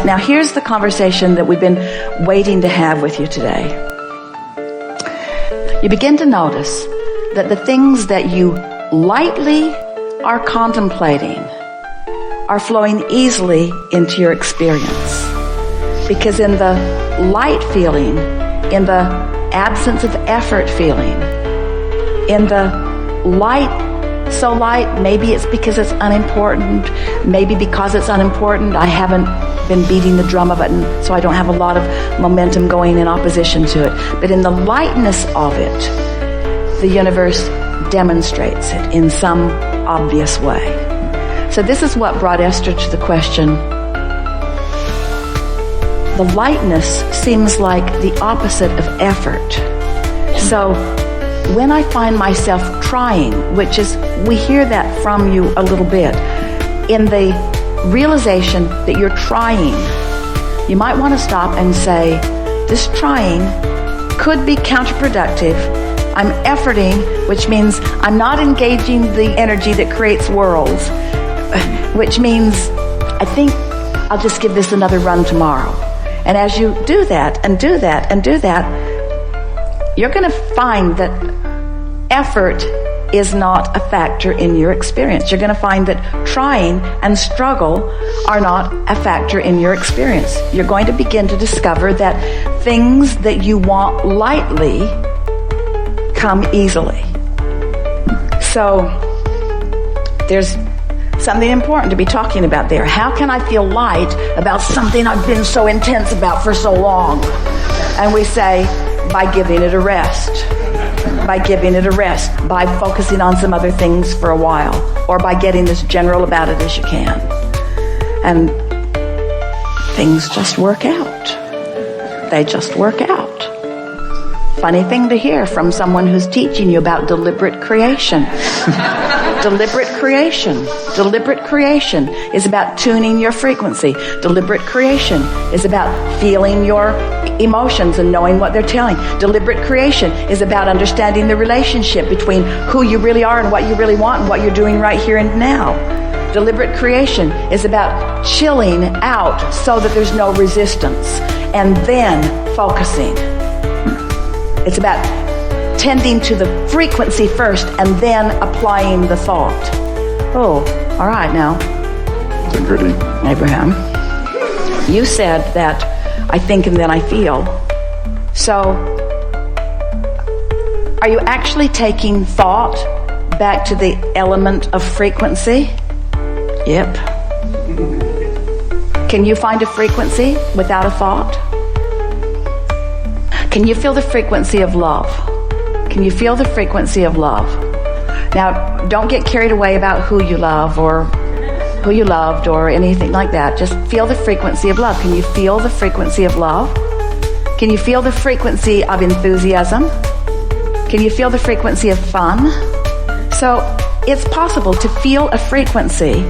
Now, here's the conversation that we've been waiting to have with you today. You begin to notice that the things that you lightly are contemplating are flowing easily into your experience. Because in the light feeling, in the absence of effort feeling, in the light, so light, maybe it's because it's unimportant, maybe because it's unimportant, I haven't been beating the drum of it, and so I don't have a lot of momentum going in opposition to it. But in the lightness of it, the universe demonstrates it in some obvious way. So this is what brought Esther to the question. The lightness seems like the opposite of effort. So when I find myself trying, which is, we hear that from you a little bit, in the realization that you're trying, you might want to stop and say, this trying could be counterproductive. I'm efforting, which means I'm not engaging the energy that creates worlds, which means I think I'll just give this another run tomorrow. And as you do that and do that and do that, you're going to find that effort is not a factor in your experience. You're going to find that trying and struggle are not a factor in your experience. You're going to begin to discover that things that you want lightly come easily. So there's something important to be talking about there. How can I feel light about something I've been so intense about for so long? And we say, by giving it a rest. By giving it a rest. By focusing on some other things for a while. Or by getting as general about it as you can. And things just work out. They just work out. Funny thing to hear from someone who's teaching you about deliberate creation. Deliberate creation. Deliberate creation is about tuning your frequency. Deliberate creation is about feeling your emotions and knowing what they're telling. Deliberate creation is about understanding the relationship between who you really are and what you really want and what you're doing right here and now. Deliberate creation is about chilling out so that there's no resistance and then focusing. It's about tending to the frequency first and then applying the thought. Oh, all right now. Abraham, you said that I think and then I feel. So, are you actually taking thought back to the element of frequency? Yep. Can you find a frequency without a thought? Can you feel the frequency of love? Can you feel the frequency of love? Now, don't get carried away about who you love or who you loved or anything like that. Just feel the frequency of love. Can you feel the frequency of love? Can you feel the frequency of enthusiasm? Can you feel the frequency of fun? So, it's possible to feel a frequency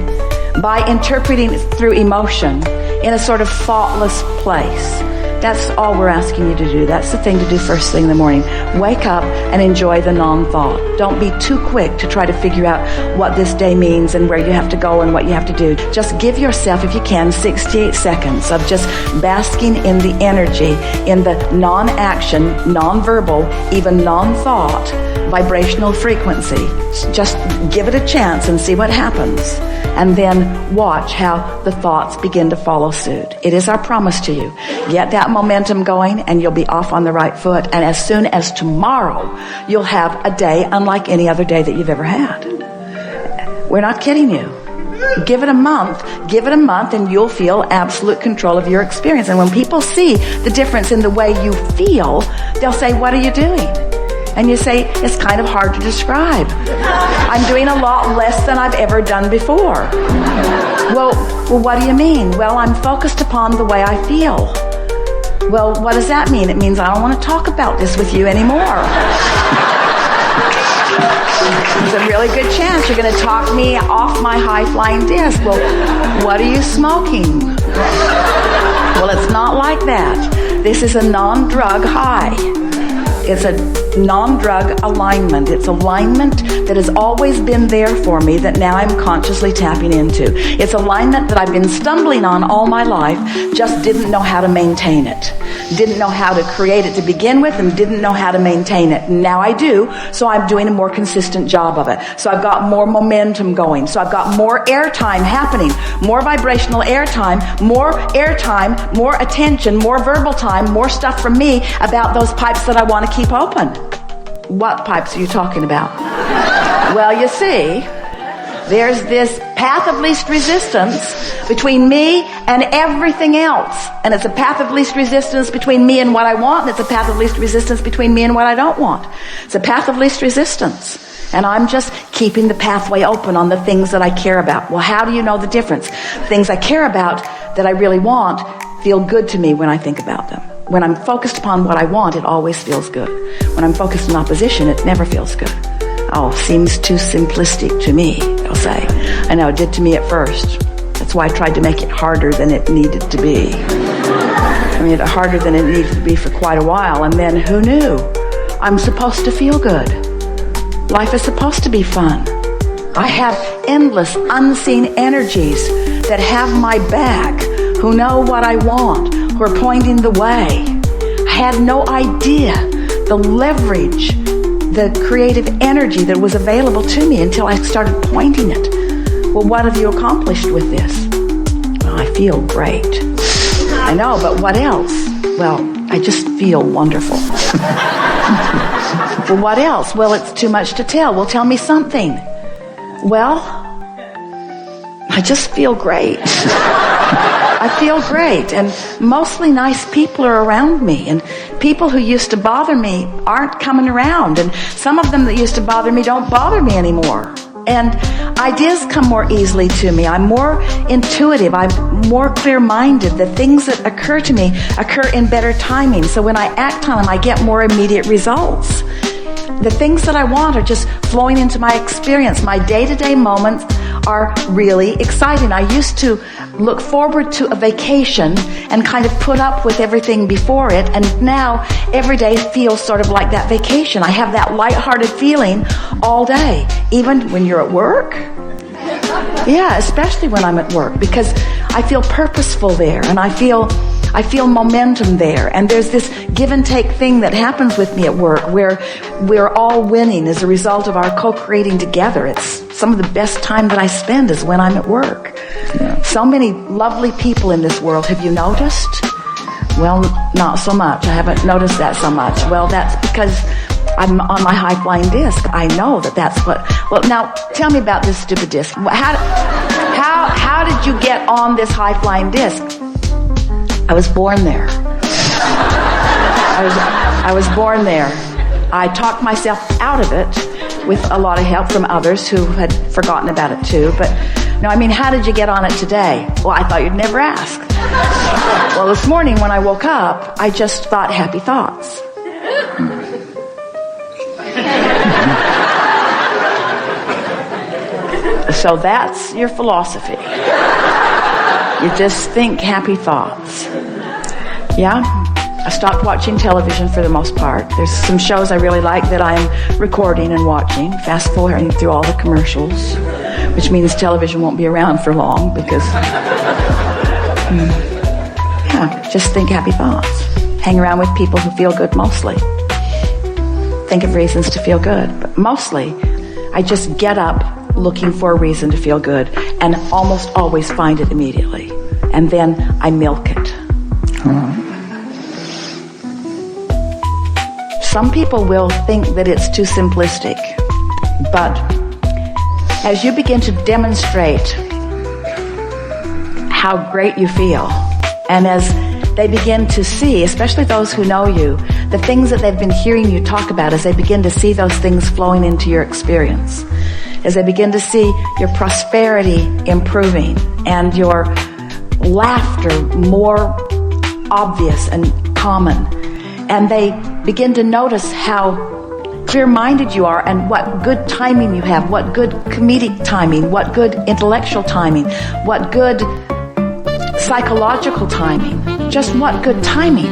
by interpreting it through emotion in a sort of thoughtless place. That's all we're asking you to do. That's the thing to do first thing in the morning. Wake up and enjoy the non-thought. Don't be too quick to try to figure out what this day means and where you have to go and what you have to do. Just give yourself, if you can, 68 seconds of just basking in the energy, in the non-action, non-verbal, even non-thought, vibrational frequency. Just give it a chance and see what happens. And then watch how the thoughts begin to follow suit. It is our promise to you. Get that momentum going and you'll be off on the right foot. And as soon as tomorrow, you'll have a day unlike any other day that you've ever had. We're not kidding you. Give it a month and you'll feel absolute control of your experience. And when people see the difference in the way you feel, they'll say, what are you doing? And you say, it's kind of hard to describe. I'm doing a lot less than I've ever done before. Well, what do you mean? Well, I'm focused upon the way I feel. Well, what does that mean? It means I don't want to talk about this with you anymore. There's a really good chance you're going to talk me off my high-flying disc. Well, what are you smoking? Well, it's not like that. This is a non-drug high. It's a non-drug alignment. It's alignment that has always been there for me that now I'm consciously tapping into. It's alignment that I've been stumbling on all my life, just didn't know how to maintain it. Didn't know how to create it to begin with and didn't know how to maintain it. Now I do, so I'm doing a more consistent job of it. So I've got more momentum going. So I've got more airtime happening, more vibrational airtime, more attention, more verbal time, more stuff from me about those pipes that I want to keep open. What pipes are you talking about? Well, you see, there's this path of least resistance between me and everything else. And it's a path of least resistance between me and what I want, and it's a path of least resistance between me and what I don't want. It's a path of least resistance. And I'm just keeping the pathway open on the things that I care about. Well, how do you know the difference? Things I care about that I really want feel good to me when I think about them. When I'm focused upon what I want, it always feels good. When I'm focused in opposition, it never feels good. Oh, seems too simplistic to me, they'll say. I know, it did to me at first. That's why I tried to make it harder than it needed to be. I made it harder than it needed to be for quite a while, and then who knew? I'm supposed to feel good. Life is supposed to be fun. I have endless unseen energies that have my back, who know what I want, who are pointing the way. I had no idea the leverage, the creative energy that was available to me until I started pointing it. Well, what have you accomplished with this? Well, I feel great. I know, but what else? Well, I just feel wonderful. Well, what else? Well, it's too much to tell. Well, tell me something. Well, I just feel great. I feel great, and mostly nice people are around me, and people who used to bother me aren't coming around, and some of them that used to bother me don't bother me anymore. And ideas come more easily to me. I'm more intuitive. I'm more clear-minded. The things that occur to me occur in better timing. So when I act on them, I get more immediate results. The things that I want are just flowing into my experience. My day-to-day moments are really exciting. I used to look forward to a vacation and kind of put up with everything before it, and now every day feels sort of like that vacation. I have that lighthearted feeling all day, even when you're at work. Yeah, especially when I'm at work, because I feel purposeful there, and I feel momentum there, and there's this give and take thing that happens with me at work where we're all winning as a result of our co-creating together. It's some of the best time that I spend is when I'm at work. Yeah. So many lovely people in this world. Have you noticed? Well, not so much. I haven't noticed that so much. Well, that's because I'm on my high-flying disc. I know that's what... Well, now, tell me about this stupid disc. How did you get on this high-flying disc? I was born there. I was born there. I talked myself out of it with a lot of help from others who had forgotten about it too. But no, I mean, how did you get on it today? Well, I thought you'd never ask. Well, this morning when I woke up, I just thought happy thoughts. So that's your philosophy. You just think happy thoughts. Yeah? I stopped watching television for the most part. There's some shows I really like that I'm recording and watching, fast forwarding through all the commercials, which means television won't be around for long because, just think happy thoughts. Hang around with people who feel good mostly. Think of reasons to feel good. But mostly, I just get up looking for a reason to feel good and almost always find it immediately. And then I milk it. Some people will think that it's too simplistic, but as you begin to demonstrate how great you feel, and as they begin to see, especially those who know you, the things that they've been hearing you talk about, as they begin to see those things flowing into your experience, as they begin to see your prosperity improving and your laughter more obvious and common, and they begin to notice how clear-minded you are and what good timing you have, what good comedic timing, what good intellectual timing, what good psychological timing, just what good timing.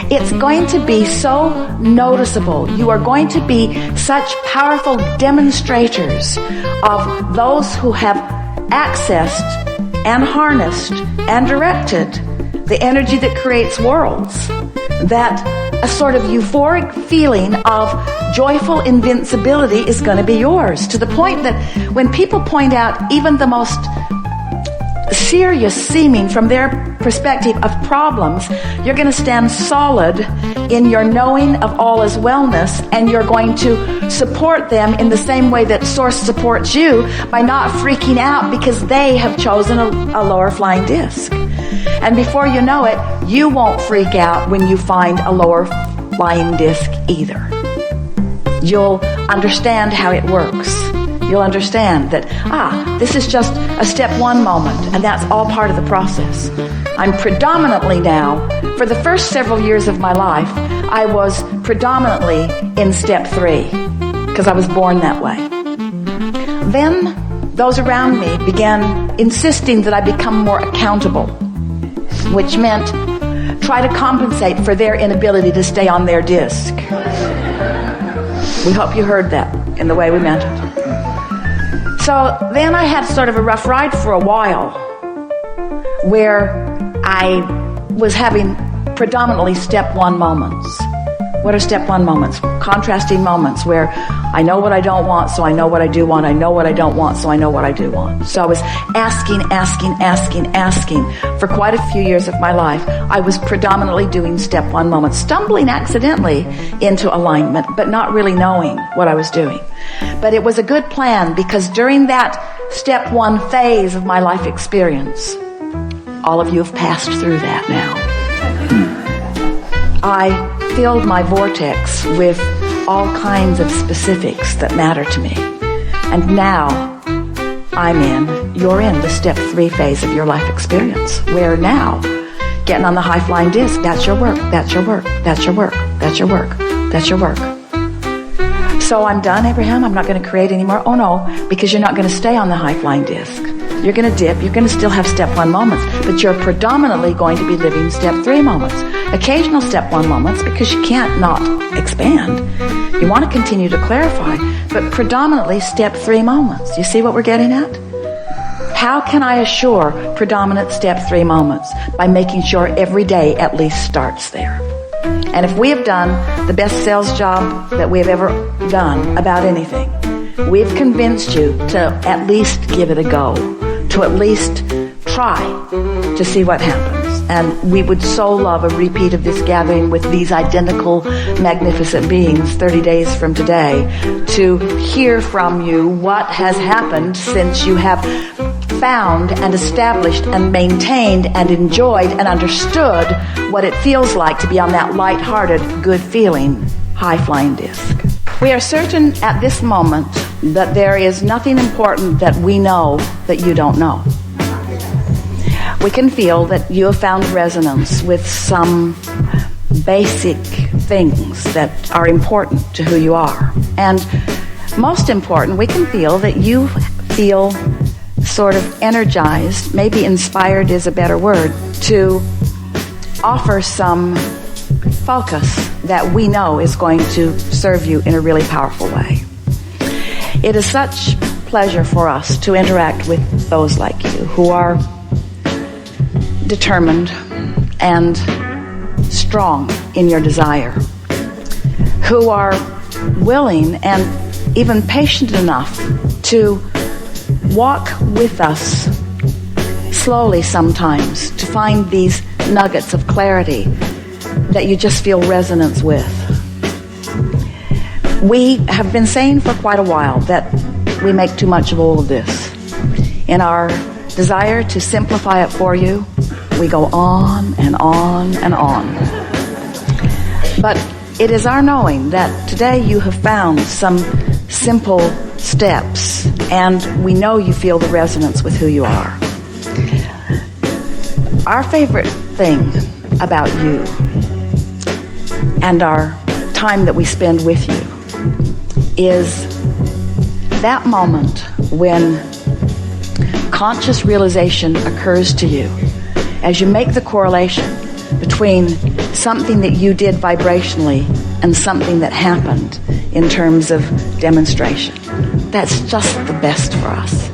It's going to be so noticeable. You are going to be such powerful demonstrators of those who have accessed and harnessed and directed the energy that creates worlds, that a sort of euphoric feeling of joyful invincibility is going to be yours, to the point that when people point out even the most serious seeming from their perspective of problems, you're going to stand solid in your knowing of all is wellness, and you're going to support them in the same way that Source supports you, by not freaking out because they have chosen a lower flying disc. And before you know it, you won't freak out when you find a lower flying disc either. You'll understand how it works. You'll understand that, this is just a step one moment, and that's all part of the process. I'm predominantly now, for the first several years of my life, I was predominantly in step 3, because I was born that way. Then those around me began insisting that I become more accountable, which meant try to compensate for their inability to stay on their disc. We hope you heard that in the way we meant it. So then I had sort of a rough ride for a while, where I was having predominantly step 1 moments. What are step 1 moments? Contrasting moments where I know what I don't want, so I know what I do want. I know what I don't want, so I know what I do want. So I was asking for quite a few years of my life. I was predominantly doing step 1 moments, stumbling accidentally into alignment, but not really knowing what I was doing. But it was a good plan, because during that step 1 phase of my life experience, all of you have passed through that now. I filled my vortex with all kinds of specifics that matter to me. And now you're in the step 3 phase of your life experience, where now, getting on the high flying disc, that's your work, that's your work, that's your work, that's your work, that's your work. So I'm done, Abraham? I'm not going to create anymore? Oh no, because you're not going to stay on the high flying disc. You're going to dip, you're going to still have step 1 moments, but you're predominantly going to be living step 3 moments. Occasional step 1 moments, because you can't not expand. You want to continue to clarify, but predominantly step 3 moments. You see what we're getting at? How can I assure predominant step 3 moments? By making sure every day at least starts there. And if we have done the best sales job that we have ever done about anything, we've convinced you to at least give it a go, to at least try to see what happens. And we would so love a repeat of this gathering with these identical, magnificent beings 30 days from today, to hear from you what has happened since you have found and established and maintained and enjoyed and understood what it feels like to be on that light-hearted, good-feeling, high-flying disc. We are certain at this moment that there is nothing important that we know that you don't know. We can feel that you have found resonance with some basic things that are important to who you are. And most important, we can feel that you feel sort of energized, maybe inspired is a better word, to offer some focus that we know is going to serve you in a really powerful way. It is such pleasure for us to interact with those like you who are determined and strong in your desire, who are willing and even patient enough to walk with us slowly sometimes to find these nuggets of clarity that you just feel resonance with. We have been saying for quite a while that we make too much of all of this. In our desire to simplify it for you, we go on and on and on. But it is our knowing that today you have found some simple steps, and we know you feel the resonance with who you are. Our favorite thing about you and our time that we spend with you is that moment when conscious realization occurs to you as you make the correlation between something that you did vibrationally and something that happened in terms of demonstration. That's just the best for us.